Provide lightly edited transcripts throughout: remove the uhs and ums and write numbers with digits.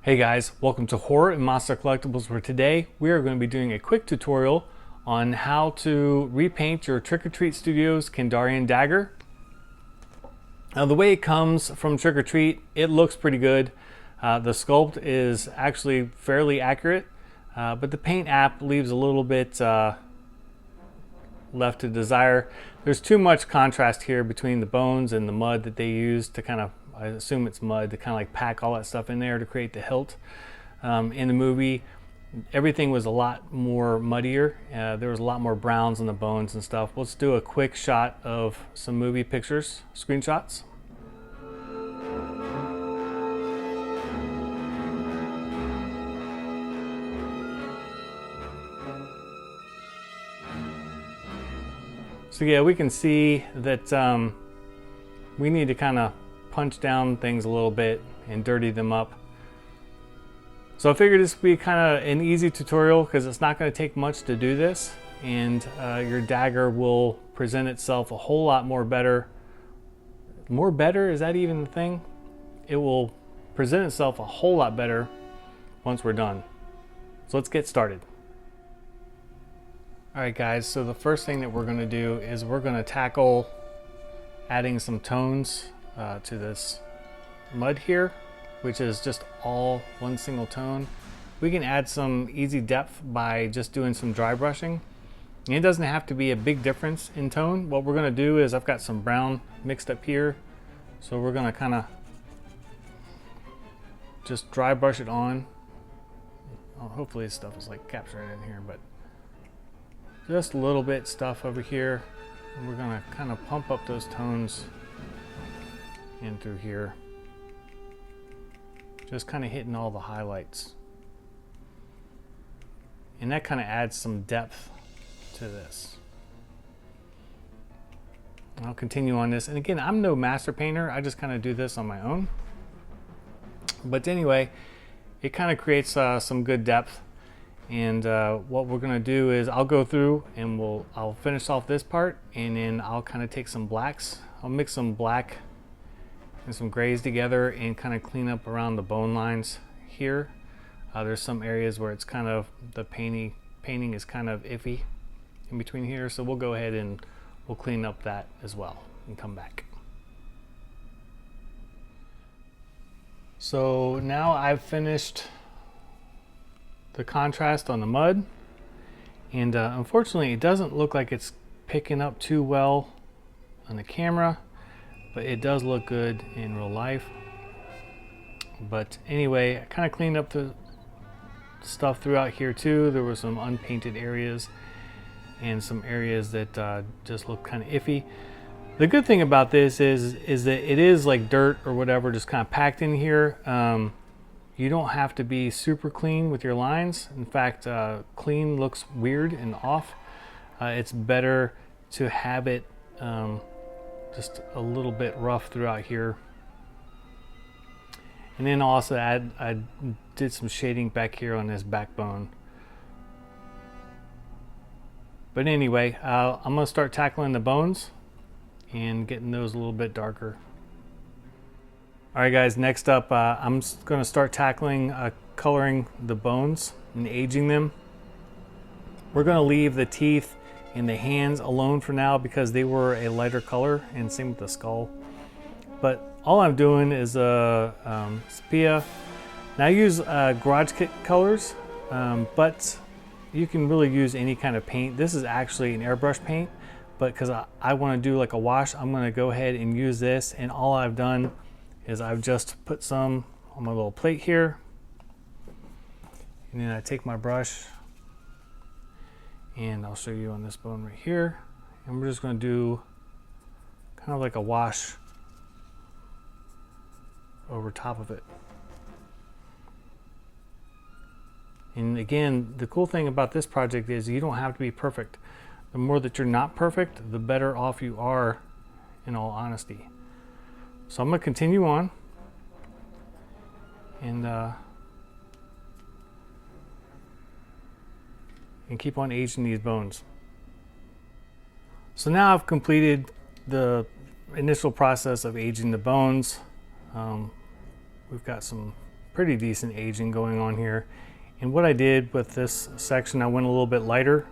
Hey guys, welcome to Horror and Monster Collectibles, where today we are going to be doing a quick tutorial on how to repaint your Treat Studios Kandarian Dagger. Now the way it comes from Trick or Treat, it looks pretty good. The sculpt is actually fairly accurate, but the paint app leaves a little bit left to desire. There's too much contrast here between the bones and the mud that they use to kind of, I assume it's mud, to kind of like pack all that stuff in there to create the hilt. In the movie, everything was a lot more muddier. There was a lot more browns on the bones and stuff. Let's do a quick shot of some movie pictures, screenshots. So yeah, we can see that we need to kind of punch down things a little bit and dirty them up. So I figured this would be kind of an easy tutorial because it's not going to take much to do this, and your dagger will present itself a whole lot more better. More better? Is that even the thing? It will present itself a whole lot better once we're done. So let's get started. Alright guys, so the first thing that we're going to do is we're going to tackle adding some tones to this mud here, which is just all one single tone. We can add some easy depth by just doing some dry brushing. And it doesn't have to be a big difference in tone. What we're going to do is I've got some brown mixed up here, so we're going to kind of just dry brush it on. Oh, hopefully this stuff is like capturing in here, but just a little bit stuff over here, and we're going to kind of pump up those tones in through here, just kind of hitting all the highlights, and that kind of adds some depth to this. I'll continue on this, and again, I'm no master painter, I just kind of do this on my own, but anyway, it kind of creates some good depth. And what we're going to do is I'll go through and I'll finish off this part, and then I'll kind of take some blacks. I'll mix some black and some grays together and kind of clean up around the bone lines here. There's some areas where it's kind of, the painting is kind of iffy in between here, so we'll go ahead and we'll clean up that as well and come back. So now I've finished the contrast on the mud, and unfortunately it doesn't look like it's picking up too well on the camera, but it does look good in real life. But anyway, I kind of cleaned up the stuff throughout here too. There were some unpainted areas and some areas that just look kind of iffy. The good thing about this is that it is like dirt or whatever just kind of packed in here. You don't have to be super clean with your lines. In fact, clean looks weird and off. It's better to have it just a little bit rough throughout here. And then also I did some shading back here on this backbone. But anyway, I'm gonna start tackling the bones and getting those a little bit darker. Alright guys, next up I'm going to start tackling coloring the bones and aging them. We're going to leave the teeth and the hands alone for now because they were a lighter color, and same with the skull. But all I'm doing is sepia. Now I use garage kit colors, but you can really use any kind of paint. This is actually an airbrush paint, but because I want to do like a wash, I'm going to go ahead and use this, and all I've done is I've just put some on my little plate here, and then I take my brush, and I'll show you on this bone right here, and we're just going to do kind of like a wash over top of it. And again, the cool thing about this project is you don't have to be perfect. The more that you're not perfect, the better off you are, in all honesty. So I'm going to continue on and keep on aging these bones. So now I've completed the initial process of aging the bones. We've got some pretty decent aging going on here. And what I did with this section, I went a little bit lighter,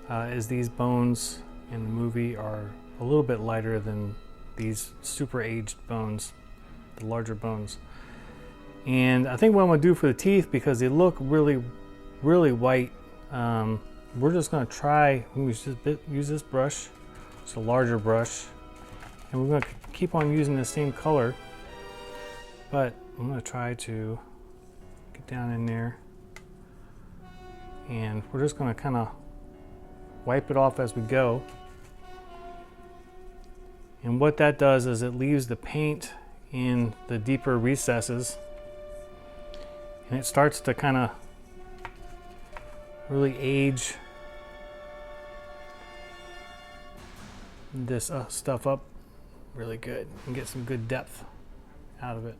as these bones in the movie are a little bit lighter than these super aged bones, the larger bones. And I think what I'm gonna do for the teeth, because they look really, really white, we're just gonna try, use this brush, it's a larger brush, and we're gonna keep on using the same color, but I'm gonna try to get down in there, and we're just gonna kind of wipe it off as we go. And what that does is it leaves the paint in the deeper recesses, and it starts to kind of really age this stuff up really good and get some good depth out of it.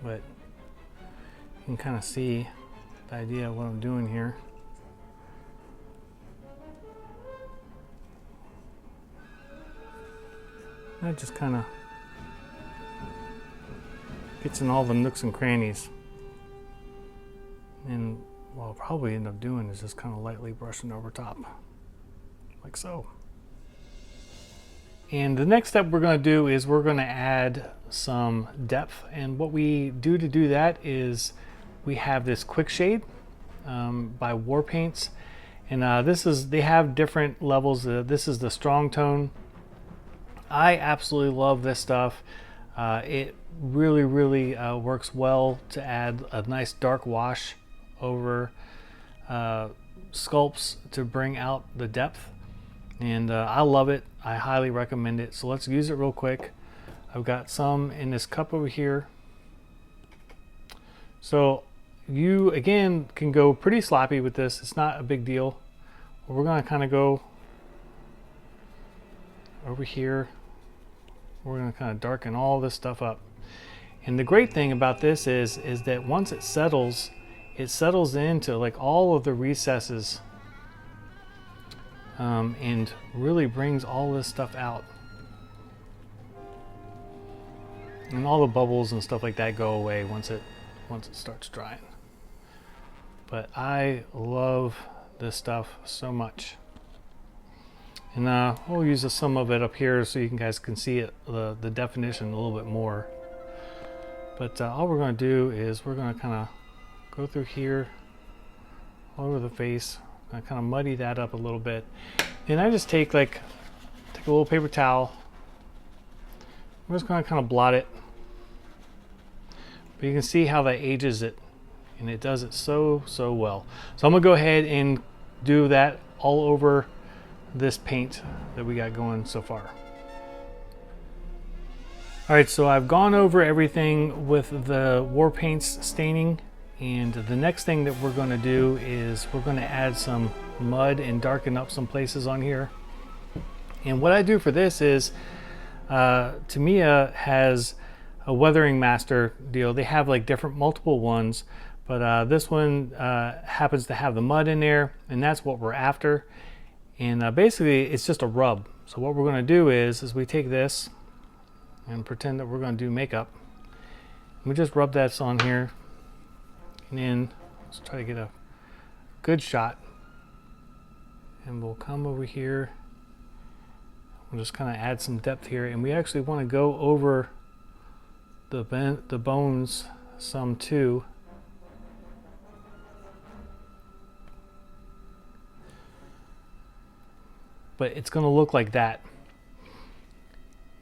But you can kind of see the idea of what I'm doing here. That just kind of gets in all the nooks and crannies. And what I'll probably end up doing is just kind of lightly brushing over top, like so. And the next step we're going to do is we're going to add some depth. And what we do to do that is we have this quick shade by War Paints, and they have different levels. This is the strong tone. I absolutely love this stuff. It really works well to add a nice dark wash over sculpts to bring out the depth, and I love it. I highly recommend it. So let's use it real quick. I've got some in this cup over here. So you again can go pretty sloppy with this. It's not a big deal. We're going to kind of go over here. We're going to kind of darken all this stuff up. And the great thing about this is that once it settles into like all of the recesses, and really brings all this stuff out. And all the bubbles and stuff like that go away once it starts drying. But I love this stuff so much. And we'll use some of it up here so you guys can see it, the definition a little bit more. But all we're going to do is we're going to kind of go through here all over the face. I kind of muddy that up a little bit. And I just take a little paper towel. I'm just going to kind of blot it. But you can see how that ages it. And it does it so well. So I'm going to go ahead and do that all over this paint that we got going so far. Alright, so I've gone over everything with the War Paints staining, and the next thing that we're going to do is we're going to add some mud and darken up some places on here. And what I do for this is Tamiya has a Weathering Master deal. They have like multiple ones, but this one happens to have the mud in there, and that's what we're after. And basically it's just a rub. So what we're going to do is we take this and pretend that we're going to do makeup. We just rub that on here, and then let's try to get a good shot. And we'll come over here. We'll just kind of add some depth here, and we actually want to go over the bones some too. But it's going to look like that.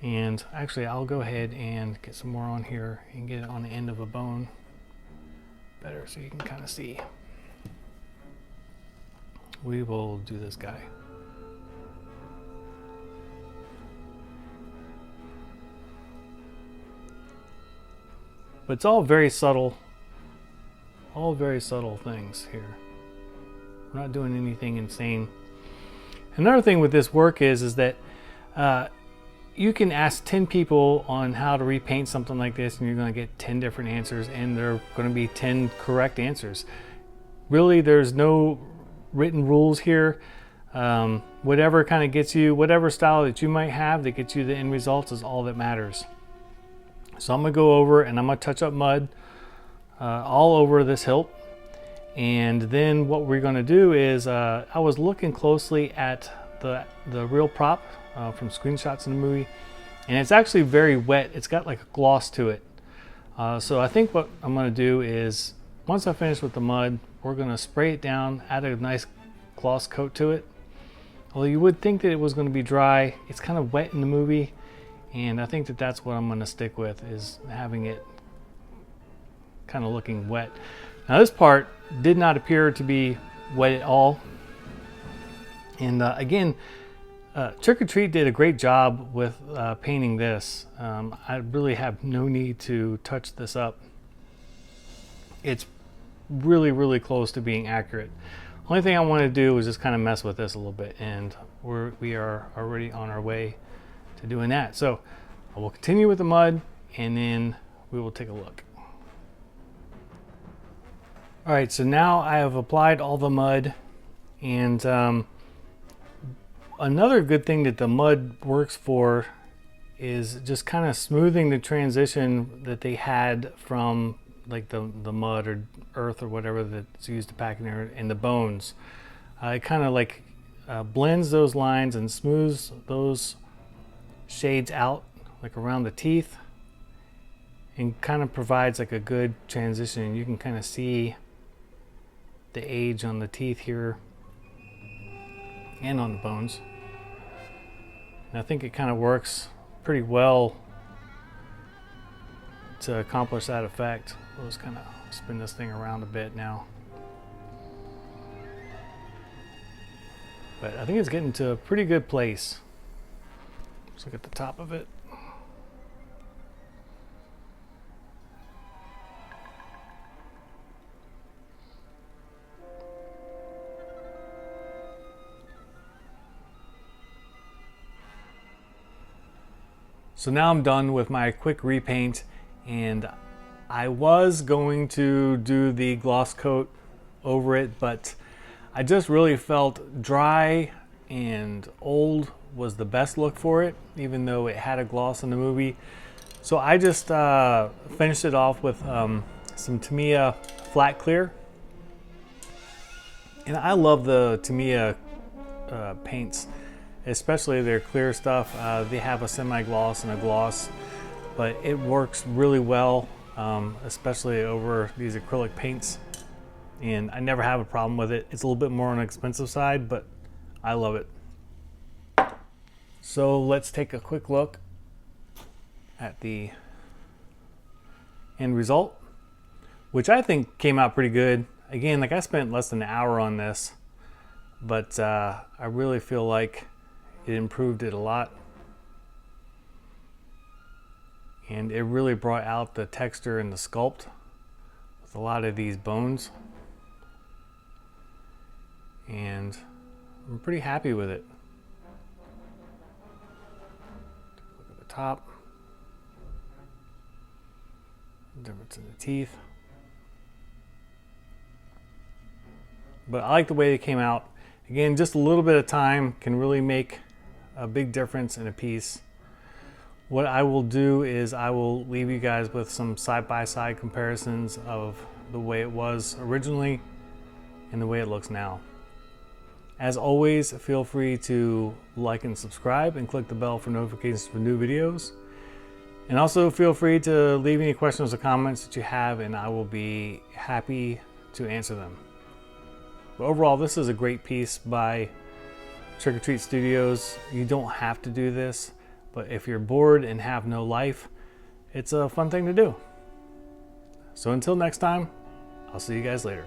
And actually I'll go ahead and get some more on here and get it on the end of a bone better so you can kind of see. We will do this guy. But it's all very subtle things here. We're not doing anything insane. Another thing with this work is that you can ask 10 people on how to repaint something like this, and you're going to get 10 different answers, and they're going to be 10 correct answers. Really, there's no written rules here. Whatever kind of gets you, whatever style that you might have that gets you the end results is all that matters. So I'm gonna go over and I'm gonna touch up mud all over this hilt. And then what we're gonna do is, I was looking closely at the real prop from screenshots in the movie, and it's actually very wet. It's got like a gloss to it. So I think what I'm gonna do is, once I finish with the mud, we're gonna spray it down, add a nice gloss coat to it. Although you would think that it was gonna be dry, it's kind of wet in the movie, and I think that that's what I'm gonna stick with, is having it kind of looking wet. Now this part did not appear to be wet at all. And again, Trick or Treat did a great job with painting this. I really have no need to touch this up. It's really, really close to being accurate. Only thing I want to do is just kind of mess with this a little bit, and we are already on our way to doing that. So I will continue with the mud, and then we will take a look. All right, so now I have applied all the mud, and another good thing that the mud works for is just kind of smoothing the transition that they had from like the mud or earth or whatever that's used to pack in there, and the bones. It kind of like blends those lines and smooths those shades out, like around the teeth, and kind of provides like a good transition. You can kind of see the age on the teeth here and on the bones. And I think it kind of works pretty well to accomplish that effect. We'll just kind of spin this thing around a bit now. But I think it's getting to a pretty good place. Let's look at the top of it. So now I'm done with my quick repaint, and I was going to do the gloss coat over it, but I just really felt dry and old was the best look for it, even though it had a gloss in the movie. So I just finished it off with some Tamiya flat clear. And I love the Tamiya paints, especially their clear stuff. They have a semi-gloss and a gloss, but it works really well, especially over these acrylic paints. And I never have a problem with it. It's a little bit more on the expensive side, but I love it. So let's take a quick look at the end result, which I think came out pretty good. Again, like I spent less than an hour on this, but I really feel like it improved it a lot. And it really brought out the texture and the sculpt with a lot of these bones. And I'm pretty happy with it. Look at the top. Difference in the teeth. But I like the way it came out. Again, just a little bit of time can really make a big difference in a piece. What I will do is I will leave you guys with some side-by-side comparisons of the way it was originally and the way it looks now. As always, feel free to like and subscribe and click the bell for notifications for new videos. And also feel free to leave any questions or comments that you have, and I will be happy to answer them. But overall, this is a great piece by Trick or Treat Studios. You don't have to do this, but if you're bored and have no life, it's a fun thing to do. So until next time, I'll see you guys later.